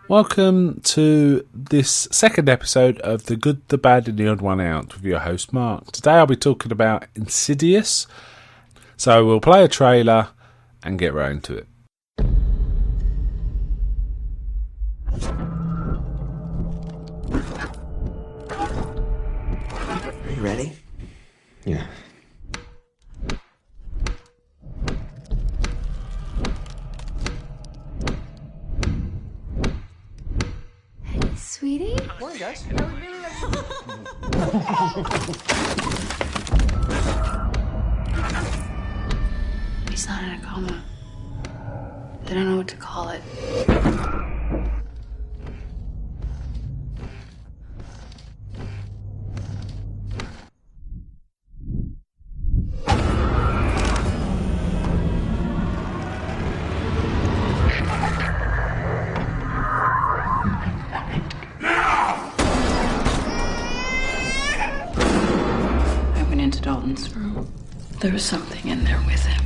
Welcome to this second episode of The Good, the Bad and the Odd One Out with your host Mark. Today I'll be talking about Insidious, so we'll play a trailer and get right into it. Are you ready? Yeah. Sweetie? Morning, guys. He's not in a coma. They don't know what to call it. I went into Dalton's room. There was something in there with him.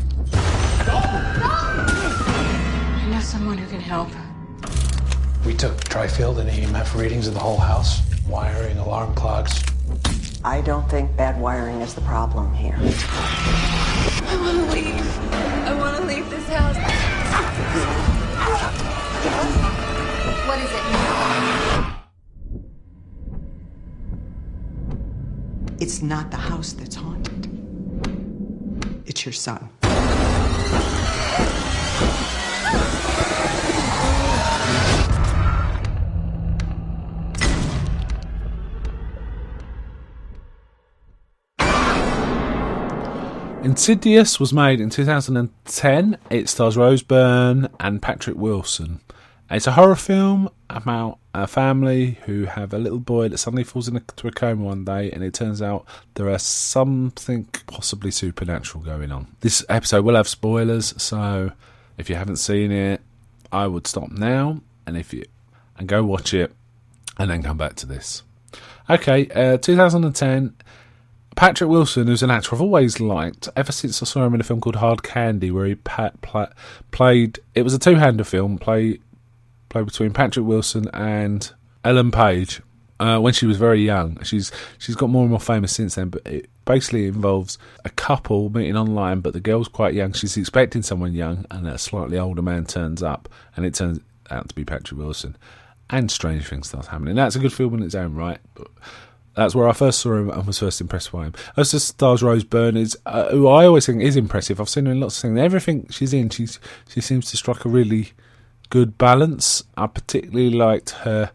I know someone who can help. We took Tri-Field and EMF readings of the whole house. Wiring, alarm clocks. I don't think bad wiring is the problem here. I want to leave. I want to leave this house. What is it? It's not the house that's haunted. It's your son. Insidious was made in 2010. It stars Rose Byrne and Patrick Wilson. It's a horror film about a family who have a little boy that suddenly falls into a coma one day, and it turns out there is something possibly supernatural going on. This episode will have spoilers, so if you haven't seen it, I would stop now and go watch it and then come back to this. Okay, 2010. Patrick Wilson, who's an actor I've always liked, ever since I saw him in a film called Hard Candy, where he played... It was a two-hander film, played between Patrick Wilson and Ellen Page when she was very young. She's got more and more famous since then, but it basically involves a couple meeting online, but the girl's quite young. She's expecting someone young, and a slightly older man turns up, and it turns out to be Patrick Wilson. And strange things start happening. That's a good film in its own right, but... That's where I first saw him and was first impressed by him. Also stars Rose Byrne, who I always think is impressive. I've seen her in lots of things. Everything she's in, she seems to strike a really good balance. I particularly liked her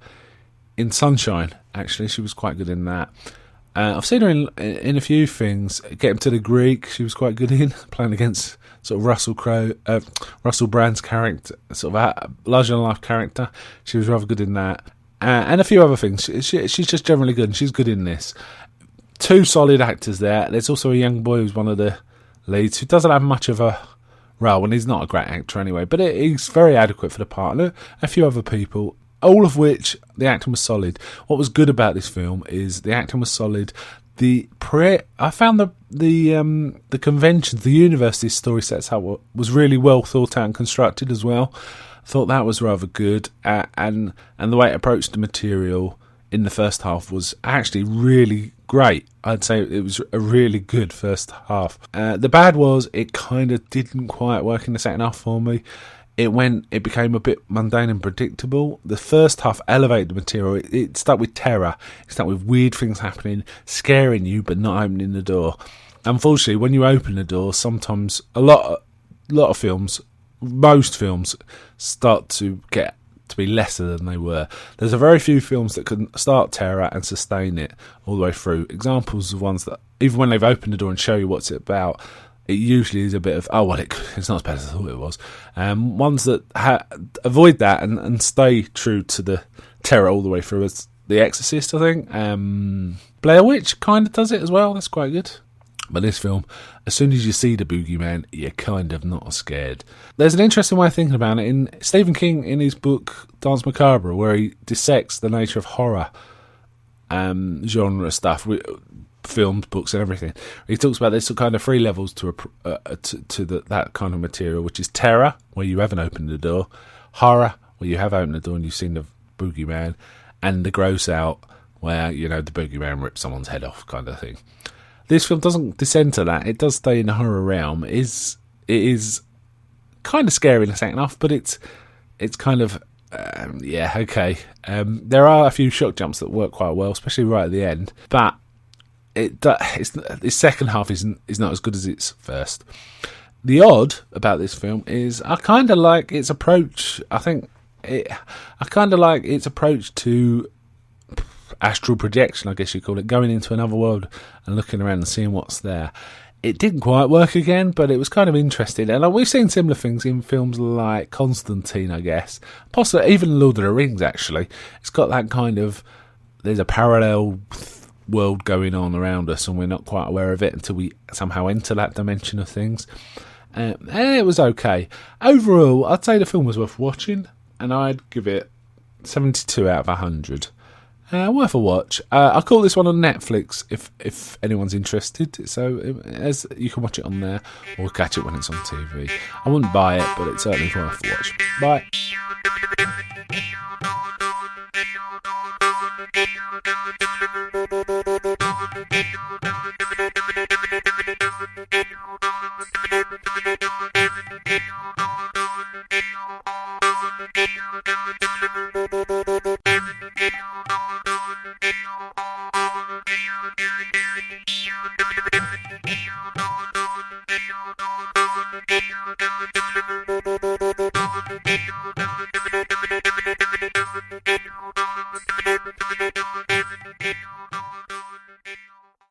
in Sunshine, actually. She was quite good in that. I've seen her in a few things. Get Him to the Greek, she was quite good in, playing against sort of Russell Brand's character, sort of a larger-than-life character. She was rather good in that. And a few other things. She's just generally good, and she's good in this. Two solid actors there. There's also a young boy who's one of the leads who doesn't have much of a role, and he's not a great actor anyway, but he's very adequate for the part. And a few other people, all of which the acting was solid. What was good about this film is the acting was solid. I found the conventions, the university story sets up was really well thought out and constructed as well. Thought that was rather good, and the way it approached the material in the first half was actually really great. I'd say it was a really good first half. The bad was it kind of didn't quite work in the second half for me. It became a bit mundane and predictable. The first half elevated the material. It stuck with terror. It stuck with weird things happening, scaring you but not opening the door. Unfortunately, when you open the door, sometimes a lot of films, most films, start to get to be lesser than they were. There's a very few films that can start terror and sustain it all the way through. Examples of ones that, even when they've opened the door and show you what's it about, it usually is a bit of, it's not as bad as I thought it was. Ones that avoid that and stay true to the terror all the way through, as The Exorcist, I think. Blair Witch kind of does it as well. That's quite good. But this film, as soon as you see the boogeyman, you're kind of not scared. There's an interesting way of thinking about it. In Stephen King, in his book Danse Macabre, where he dissects the nature of horror genre stuff, films, books, and everything, he talks about there's kind of three levels to that kind of material, which is terror, where you haven't opened the door; horror, where you have opened the door and you've seen the boogeyman; and the gross out, where the boogeyman rips someone's head off, kind of thing. This film doesn't descend to that. It does stay in the horror realm. It is kind of scary in the second half, but it's kind of okay. There are a few shock jumps that work quite well, especially right at the end. But its second half is not as good as its first. The odd about this film is I kind of like its approach. I kind of like its approach to astral projection, I guess you call it, going into another world and looking around and seeing what's there. It didn't quite work again, but it was kind of interesting. And we've seen similar things in films like Constantine, I guess. Possibly even Lord of the Rings, actually. It's got that kind of, there's a parallel world going on around us and we're not quite aware of it until we somehow enter that dimension of things. And it was okay. Overall, I'd say the film was worth watching, and I'd give it 72 out of 100. Worth a watch. I'll call this one on Netflix if anyone's interested. So as you can watch it on there, or catch it when it's on TV. I wouldn't buy it, but it's certainly worth a watch. Bye. Thank you.